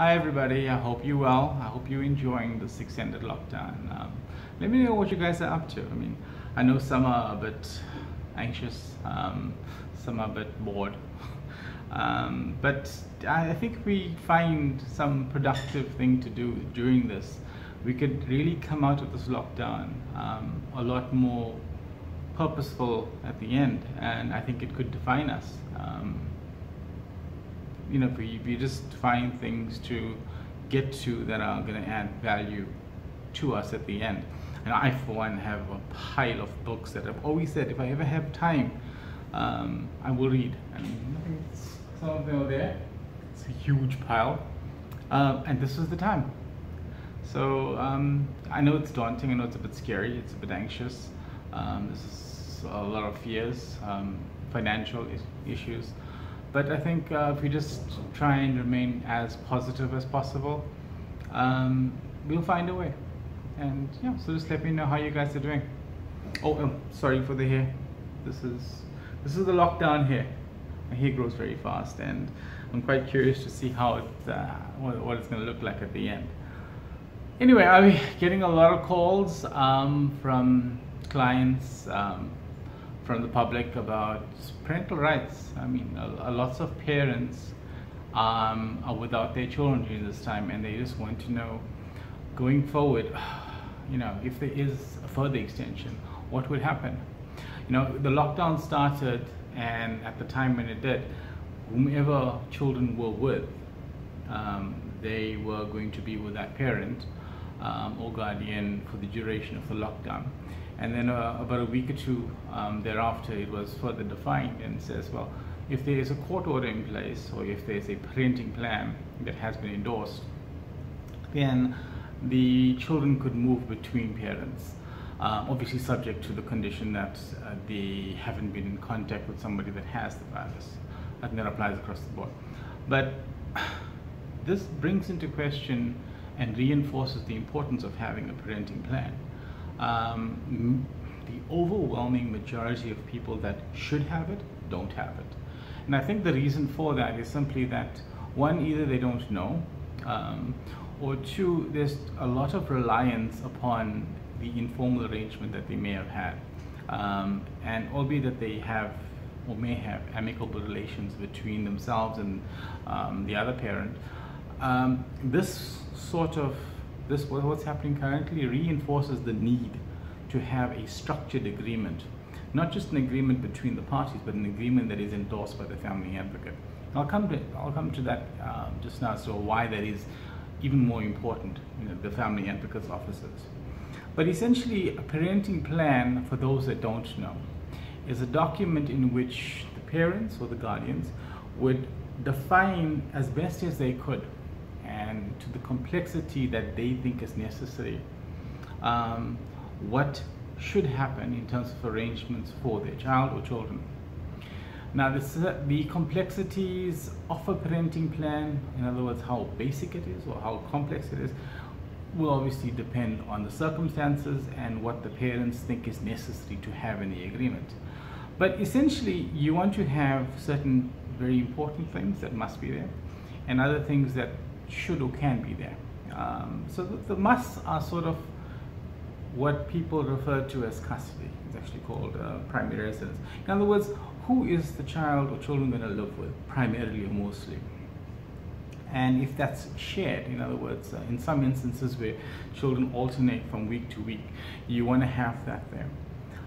Hi everybody, I hope you're well. I hope you're enjoying this extended lockdown. Let me know what you guys are up to. I mean, I know some are a bit anxious, some are a bit bored. But I think we find some productive thing to do during this. We could really come out of this lockdown a lot more purposeful at the end, and I think it could define us. If we just find things to get to that are going to add value to us at the end. And I, for one, have a pile of books that I've always said if I ever have time, I will read. And I think some of them are there. It's a huge pile, and this is the time. So I know it's daunting. I know it's a bit scary. It's a bit anxious. This is a lot of fears, financial issues. But I think if we just try and remain as positive as possible, we'll find a way. And yeah, so just let me know how you guys are doing. Oh, sorry for the hair. This is the lockdown hair. My hair grows very fast, and I'm quite curious to see how what it's going to look like at the end. Anyway, I'm getting a lot of calls from clients, from the public about parental rights. I mean, lots of parents are without their children during this time, and they just want to know, going forward, if there is a further extension, what would happen? The lockdown started, and at the time when it did, whomever children were with, they were going to be with that parent or guardian for the duration of the lockdown. And then about a week or two thereafter, it was further defined and says, well, if there is a court order in place, or if there's a parenting plan that has been endorsed, then the children could move between parents, obviously subject to the condition that they haven't been in contact with somebody that has the virus. I think that applies across the board. But this brings into question and reinforces the importance of having a parenting plan. The overwhelming majority of people that should have it don't have it, and I think the reason for that is simply that, one, either they don't know, or two, there's a lot of reliance upon the informal arrangement that they may have had, and albeit that they have or may have amicable relations between themselves and the other parent, what's happening currently reinforces the need to have a structured agreement, not just an agreement between the parties, but an agreement that is endorsed by the family advocate. I'll come to that just now, so why that is even more important, the family advocate's offices. But essentially, a parenting plan, for those that don't know, is a document in which the parents or the guardians would define as best as they could, and to the complexity that they think is necessary, what should happen in terms of arrangements for their child or children. Now, the complexities of a parenting plan, in other words, how basic it is or how complex it is, will obviously depend on the circumstances and what the parents think is necessary to have in the agreement. But essentially, you want to have certain very important things that must be there, and other things that should or can be there. So the musts are sort of what people refer to as custody. It's actually called primary residence. In other words, who is the child or children going to live with, primarily or mostly? And if that's shared, in other words, in some instances where children alternate from week to week, you want to have that there.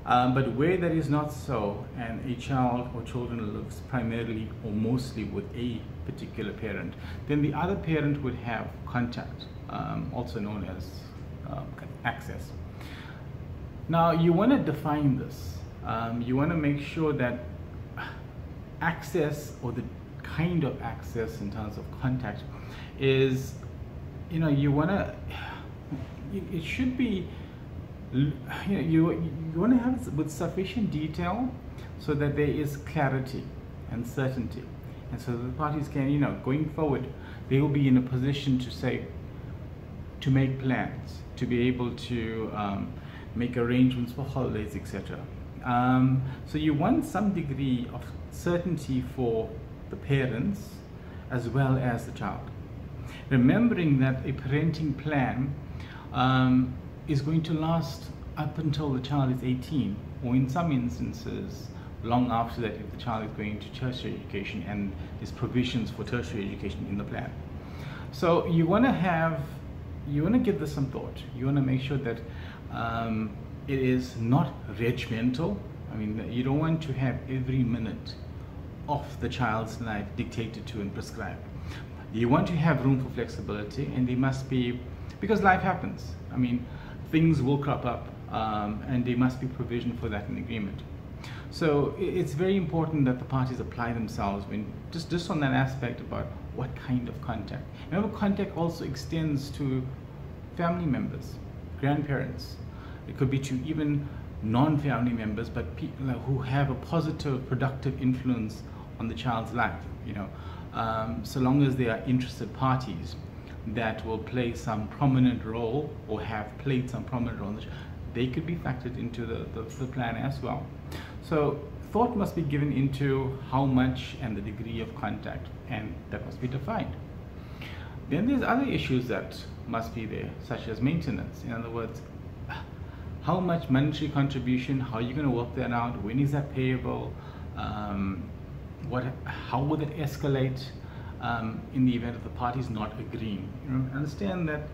But where that is not so, and a child or children lives primarily or mostly with a particular parent, then the other parent would have contact, also known as access. Now, you want to define this. You want to make sure that access, or the kind of access in terms of contact, is, you want to, it should be, you want to have it with sufficient detail so that there is clarity and certainty, and so the parties can, going forward, they will be in a position to make plans, to be able to make arrangements for holidays, etc. So you want some degree of certainty for the parents as well as the child. remembering that a parenting plan is going to last up until the child is 18, or in some instances long after that if the child is going to tertiary education and there's provisions for tertiary education in the plan. So you want to give this some thought. You want to make sure that it is not regimental. I mean, you don't want to have every minute of the child's life dictated to and prescribed. You want to have room for flexibility, and there must be, because life happens. I mean, things will crop up, and there must be provision for that in agreement. So it's very important that the parties apply themselves when just on that aspect about what kind of contact. Remember, contact also extends to family members, grandparents. It could be to even non-family members, but people who have a positive, productive influence on the child's life. You know, so long as they are interested parties that will play some prominent role or have played some prominent role, they could be factored into the plan as well. So thought must be given into how much and the degree of contact, and that must be defined. Then there's other issues that must be there, such as maintenance. In other words, how much monetary contribution, how are you going to work that out, when is that payable, how will it escalate in the event of the parties not agreeing. You know, understand that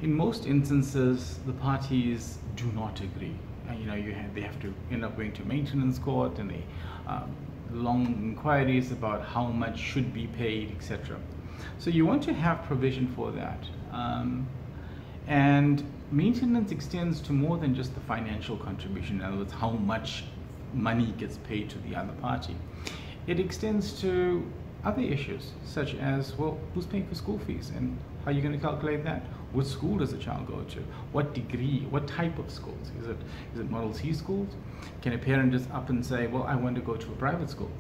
in most instances the parties do not agree. You know, they have to end up going to maintenance court, and they long inquiries about how much should be paid, etc. So you want to have provision for that. And maintenance extends to more than just the financial contribution. In other words, how much money gets paid to the other party. It extends to other issues, such as, well, who's paying for school fees, and how are you going to calculate that? Which school does the child go to? What degree? What type of schools? Is it Model C schools? Can a parent just up and say, well, I want to go to a private school?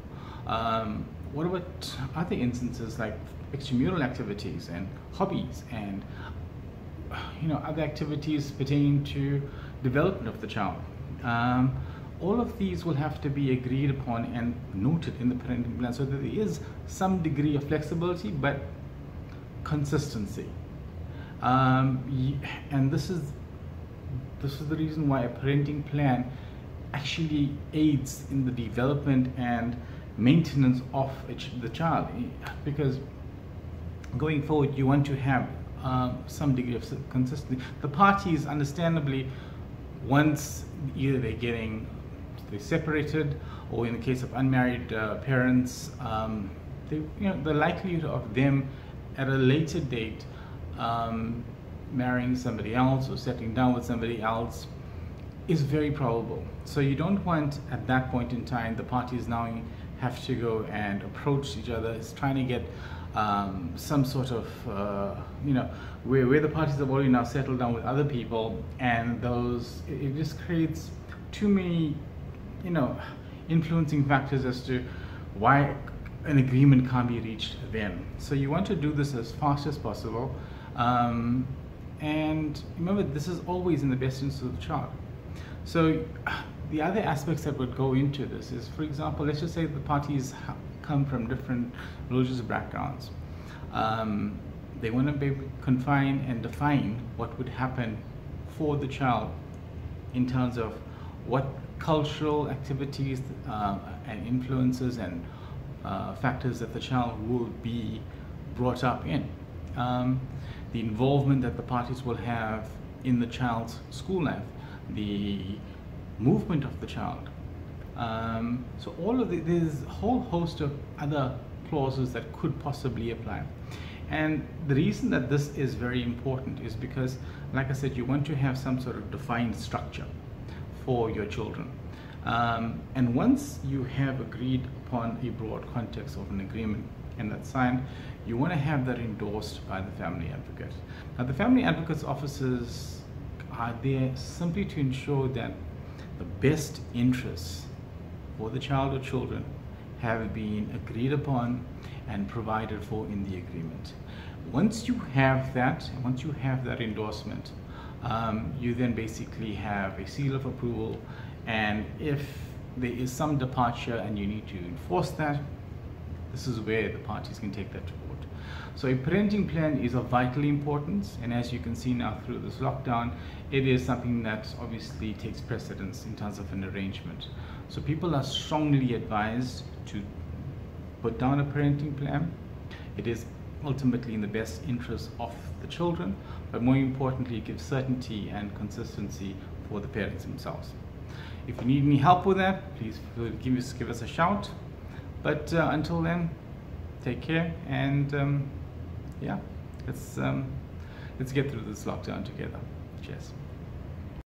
What about other instances like extramural activities and hobbies and other activities pertaining to development of the child? All of these will have to be agreed upon and noted in the parenting plan, so that there is some degree of flexibility but consistency. And this is the reason why a parenting plan actually aids in the development and maintenance of the child, because going forward you want to have some degree of consistency. The parties, understandably, once either they're separated, or in the case of unmarried parents, the likelihood of them at a later date marrying somebody else or settling down with somebody else is very probable. So you don't want at that point in time the parties now have to go and approach each other. It's trying to get some sort of where the parties have already now settled down with other people, and it just creates too many influencing factors as to why an agreement can't be reached then. So you want to do this as fast as possible, and remember, this is always in the best interest of the child. So the other aspects that would go into this is, for example, let's just say the parties come from different religious backgrounds. They want to be confine and define what would happen for the child in terms of what cultural activities and influences and factors that the child will be brought up in. The involvement that the parties will have in the child's school life, the movement of the child. So all of there's a whole host of other clauses that could possibly apply. And the reason that this is very important is because, like I said, you want to have some sort of defined structure for your children. And once you have agreed upon a broad context of an agreement and that's signed, you want to have that endorsed by the family advocate. Now, the family advocate's offices are there simply to ensure that the best interests for the child or children have been agreed upon and provided for in the agreement. Once you have that endorsement, you then basically have a seal of approval, and if there is some departure and you need to enforce that, this is where the parties can take that to court. So a parenting plan is of vital importance, and as you can see now through this lockdown, it is something that obviously takes precedence in terms of an arrangement. So people are strongly advised to put down a parenting plan. It is ultimately in the best interest of the children, but more importantly, it gives certainty and consistency for the parents themselves. If you need any help with that, please give us a shout. But until then, take care, and yeah, let's get through this lockdown together. Cheers.